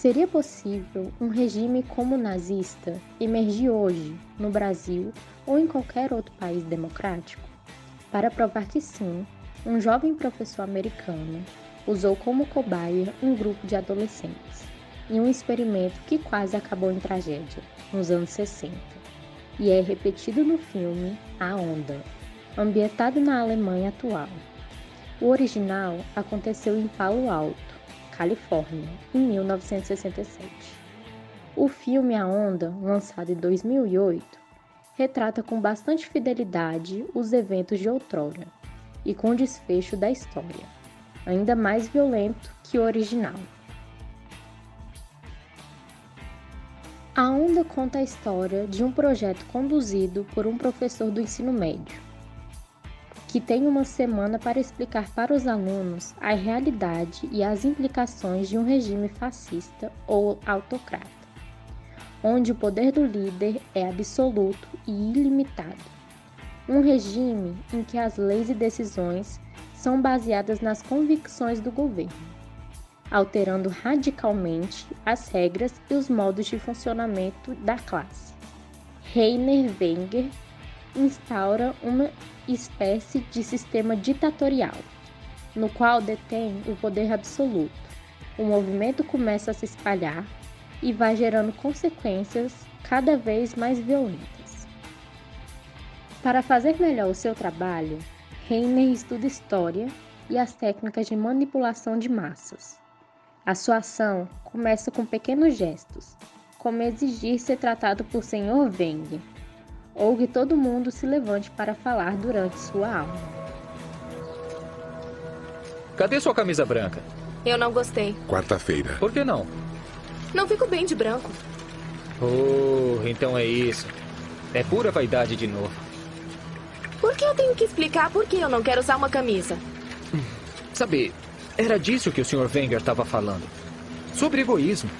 Seria possível um regime como o nazista emergir hoje, no Brasil ou em qualquer outro país democrático? Para provar que sim, um jovem professor americano usou como cobaia um grupo de adolescentes, em um experimento que quase acabou em tragédia, nos anos 60, e é repetido no filme A Onda, ambientado na Alemanha atual. O original aconteceu em Palo Alto, Califórnia, em 1967. O filme A Onda, lançado em 2008, retrata com bastante fidelidade os eventos de outrora e com o desfecho da história, ainda mais violento que o original. A Onda conta a história de um projeto conduzido por um professor do ensino médio, que tem uma semana para explicar para os alunos a realidade e as implicações de um regime fascista ou autocrata, onde o poder do líder é absoluto e ilimitado. Um regime em que as leis e decisões são baseadas nas convicções do governo, alterando radicalmente as regras e os modos de funcionamento da classe. Rainer Wenger instaura uma espécie de sistema ditatorial, no qual detém o poder absoluto. O movimento começa a se espalhar e vai gerando consequências cada vez mais violentas. Para fazer melhor o seu trabalho, Rainer estuda história e as técnicas de manipulação de massas. A sua ação começa com pequenos gestos, como exigir ser tratado por Sr. Wenger, ou que todo mundo se levante para falar durante sua aula. Cadê sua camisa branca? Eu não gostei. Quarta-feira. Por que não? Não fico bem de branco. Oh, então é isso. É pura vaidade de novo. Por que eu tenho que explicar por que eu não quero usar uma camisa? Sabe, era disso que o Sr. Wenger estava falando. Sobre egoísmo.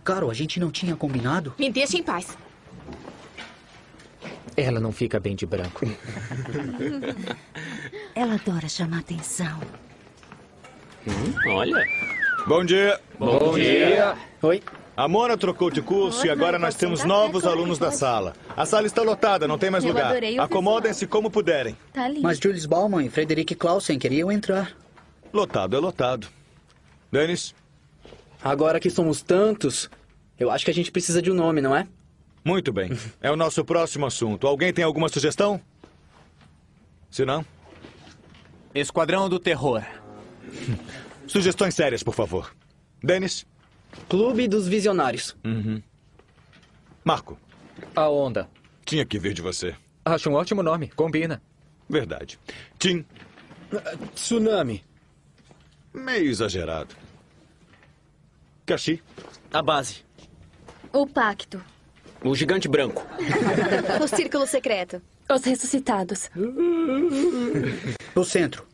Caro, a gente não tinha combinado? Me deixa em paz. Ela não fica bem de branco. Ela adora chamar atenção. Olha. Bom dia. Bom dia. Oi. A Mona trocou de curso e agora nós temos novos alunos da sala. A sala está lotada, não tem mais Eu lugar. adorei o Acomodem-se como puderem. Tá lindo. Mas Jules Bauman e Frederic Clausen queriam entrar. Lotado é lotado. Dennis? Agora que somos tantos, eu acho que a gente precisa de um nome, não é? Muito bem. É o nosso próximo assunto. Alguém tem alguma sugestão? Se não... Esquadrão do Terror. Sugestões sérias, por favor. Dennis? Clube dos Visionários. Marco? A Onda. Tinha que vir de você. Acho um ótimo nome. Combina. Verdade. Tim? Tsunami. Meio exagerado. Kashi? A base. O pacto. O gigante branco. O círculo secreto. Os ressuscitados. O centro.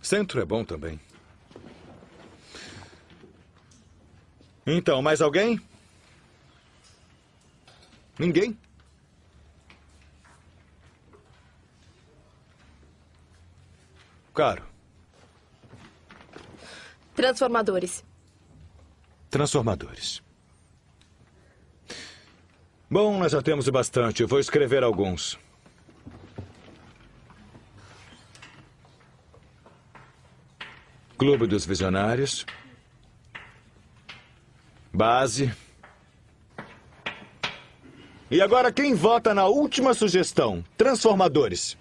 Centro é bom também. Então, mais alguém? Ninguém? Caro. Transformadores. Transformadores. Bom, nós já temos o bastante. Eu vou escrever alguns. Clube dos Visionários. Base. E agora quem vota na última sugestão? Transformadores.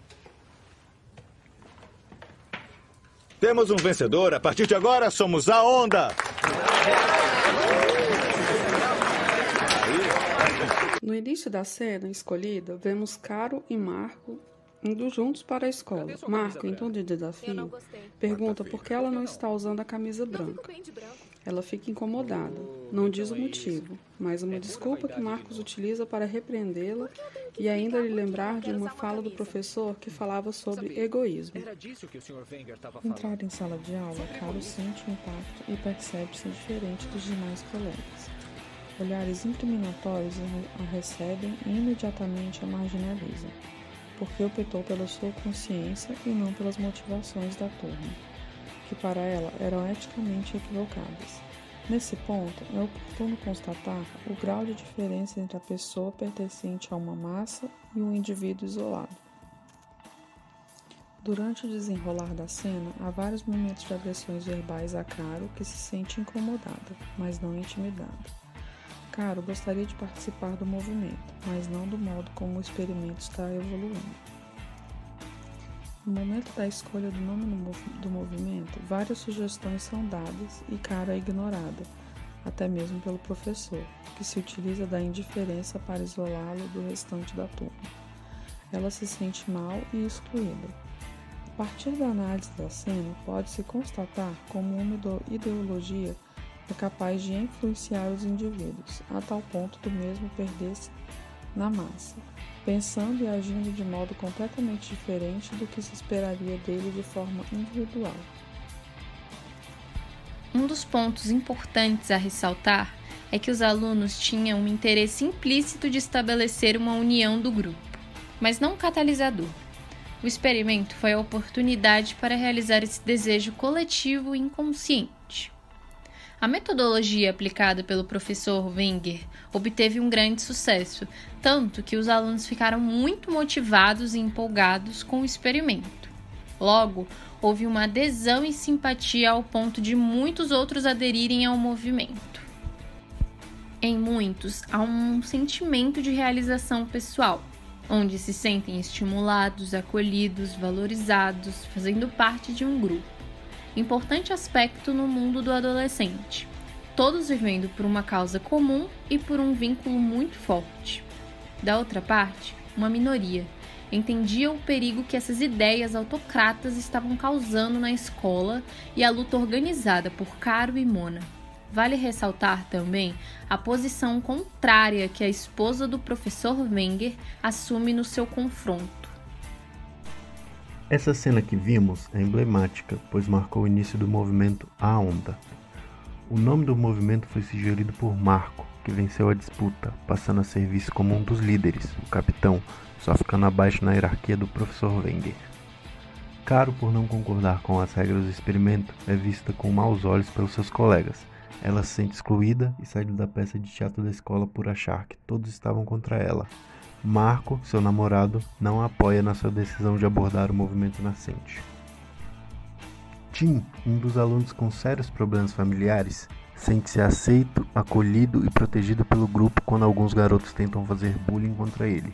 Temos um vencedor. A partir de agora somos a Onda. No início da cena escolhida, vemos Caro e Marco indo juntos para a escola. Marco, em tom de desafio, pergunta por que ela não está usando a camisa branca. Ela fica incomodada, não diz o motivo, mas uma desculpa que Marcos utiliza para repreendê-la e ainda lhe lembrar de uma fala do professor que falava sobre egoísmo. Entrar em sala de aula, Caro sente o impacto e percebe-se diferente dos demais colegas. Olhares incriminatórios a recebem e imediatamente a marginalizam, porque optou pela sua consciência e não pelas motivações da turma, que para ela eram eticamente equivocadas. Nesse ponto, é oportuno constatar o grau de diferença entre a pessoa pertencente a uma massa e um indivíduo isolado. Durante o desenrolar da cena, há vários momentos de agressões verbais a Caro que se sente incomodada, mas não intimidada. Caro gostaria de participar do movimento, mas não do modo como o experimento está evoluindo. No momento da escolha do nome do movimento, várias sugestões são dadas e Caro é ignorada, até mesmo pelo professor, que se utiliza da indiferença para isolá-lo do restante da turma. Ela se sente mal e excluída. A partir da análise da cena, pode-se constatar como uma ideologia é capaz de influenciar os indivíduos, a tal ponto do mesmo perder-se na massa, pensando e agindo de modo completamente diferente do que se esperaria dele de forma individual. Um dos pontos importantes a ressaltar é que os alunos tinham um interesse implícito de estabelecer uma união do grupo, mas não um catalisador. O experimento foi a oportunidade para realizar esse desejo coletivo e inconsciente. A metodologia aplicada pelo professor Wenger obteve um grande sucesso, tanto que os alunos ficaram muito motivados e empolgados com o experimento. Logo, houve uma adesão e simpatia ao ponto de muitos outros aderirem ao movimento. Em muitos, há um sentimento de realização pessoal, onde se sentem estimulados, acolhidos, valorizados, fazendo parte de um grupo. Importante aspecto no mundo do adolescente, todos vivendo por uma causa comum e por um vínculo muito forte. Da outra parte, uma minoria entendia o perigo que essas ideias autocratas estavam causando na escola e a luta organizada por Caro e Mona. Vale ressaltar também a posição contrária que a esposa do professor Wenger assume no seu confronto. Essa cena que vimos é emblemática, pois marcou o início do movimento A Onda. O nome do movimento foi sugerido por Marco, que venceu a disputa, passando a ser visto como um dos líderes, o capitão, só ficando abaixo na hierarquia do professor Wenger. Caro, por não concordar com as regras do experimento, é vista com maus olhos pelos seus colegas. Ela se sente excluída e sai da peça de teatro da escola por achar que todos estavam contra ela. Marco, seu namorado, não a apoia na sua decisão de abordar o movimento nascente. Tim, um dos alunos com sérios problemas familiares, sente-se aceito, acolhido e protegido pelo grupo quando alguns garotos tentam fazer bullying contra ele.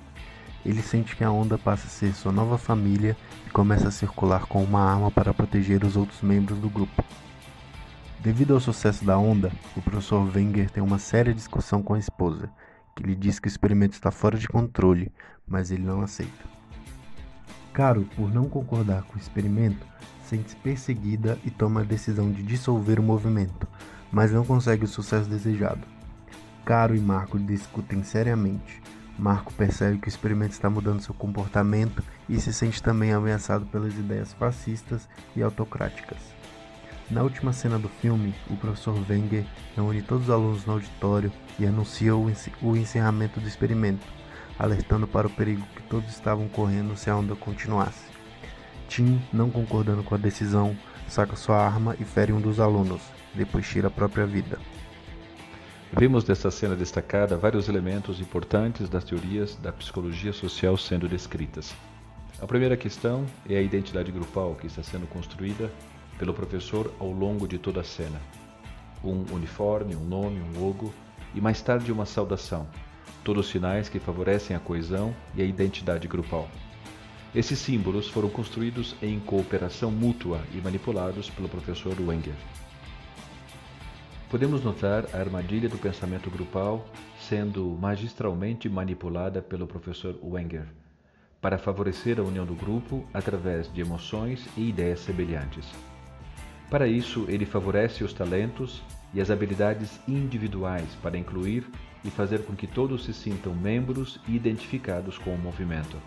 Ele sente que a onda passa a ser sua nova família e começa a circular com uma arma para proteger os outros membros do grupo. Devido ao sucesso da onda, o professor Wenger tem uma séria discussão com a esposa, que lhe diz que o experimento está fora de controle, mas ele não aceita. Caro, por não concordar com o experimento, sente-se perseguida e toma a decisão de dissolver o movimento, mas não consegue o sucesso desejado. Caro e Marco discutem seriamente. Marco percebe que o experimento está mudando seu comportamento e se sente também ameaçado pelas ideias fascistas e autocráticas. Na última cena do filme, o professor Wenger reúne todos os alunos no auditório e anuncia o encerramento do experimento, alertando para o perigo que todos estavam correndo se a onda continuasse. Tim, não concordando com a decisão, saca sua arma e fere um dos alunos, depois tira a própria vida. Vimos desta cena destacada vários elementos importantes das teorias da psicologia social sendo descritas. A primeira questão é a identidade grupal que está sendo construída pelo professor ao longo de toda a cena. Um uniforme, um nome, um logo e mais tarde uma saudação, todos sinais que favorecem a coesão e a identidade grupal. Esses símbolos foram construídos em cooperação mútua e manipulados pelo professor Wenger. Podemos notar a armadilha do pensamento grupal sendo magistralmente manipulada pelo professor Wenger, para favorecer a união do grupo através de emoções e ideias semelhantes. Para isso, ele favorece os talentos e as habilidades individuais para incluir e fazer com que todos se sintam membros e identificados com o movimento.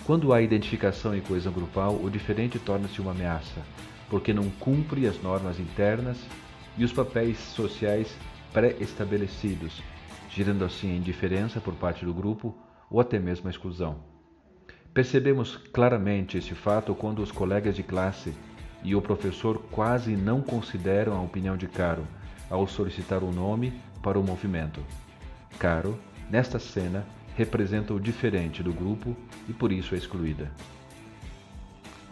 Quando há identificação e coesão grupal, o diferente torna-se uma ameaça, porque não cumpre as normas internas e os papéis sociais pré-estabelecidos, gerando assim a indiferença por parte do grupo ou até mesmo a exclusão. Percebemos claramente esse fato quando os colegas de classe e o professor quase não consideram a opinião de Caro ao solicitar o nome para o movimento. Caro, nesta cena, representa o diferente do grupo e por isso é excluída.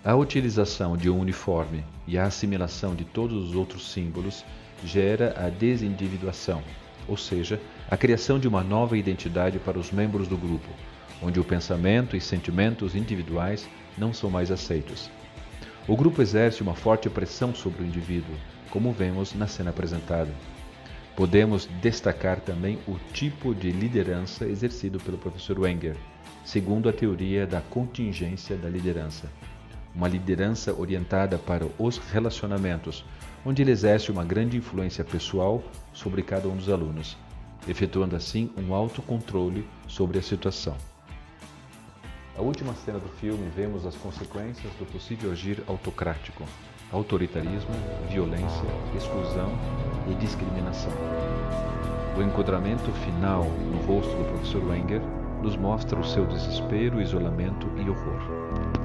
A utilização de um uniforme e a assimilação de todos os outros símbolos gera a desindividuação, ou seja, a criação de uma nova identidade para os membros do grupo, onde o pensamento e sentimentos individuais não são mais aceitos. O grupo exerce uma forte pressão sobre o indivíduo, como vemos na cena apresentada. Podemos destacar também o tipo de liderança exercido pelo professor Wenger, segundo a teoria da contingência da liderança. Uma liderança orientada para os relacionamentos, onde ele exerce uma grande influência pessoal sobre cada um dos alunos, efetuando assim um autocontrole sobre a situação. Na última cena do filme, vemos as consequências do possível agir autocrático, autoritarismo, violência, exclusão e discriminação. O enquadramento final no rosto do professor Wenger nos mostra o seu desespero, isolamento e horror.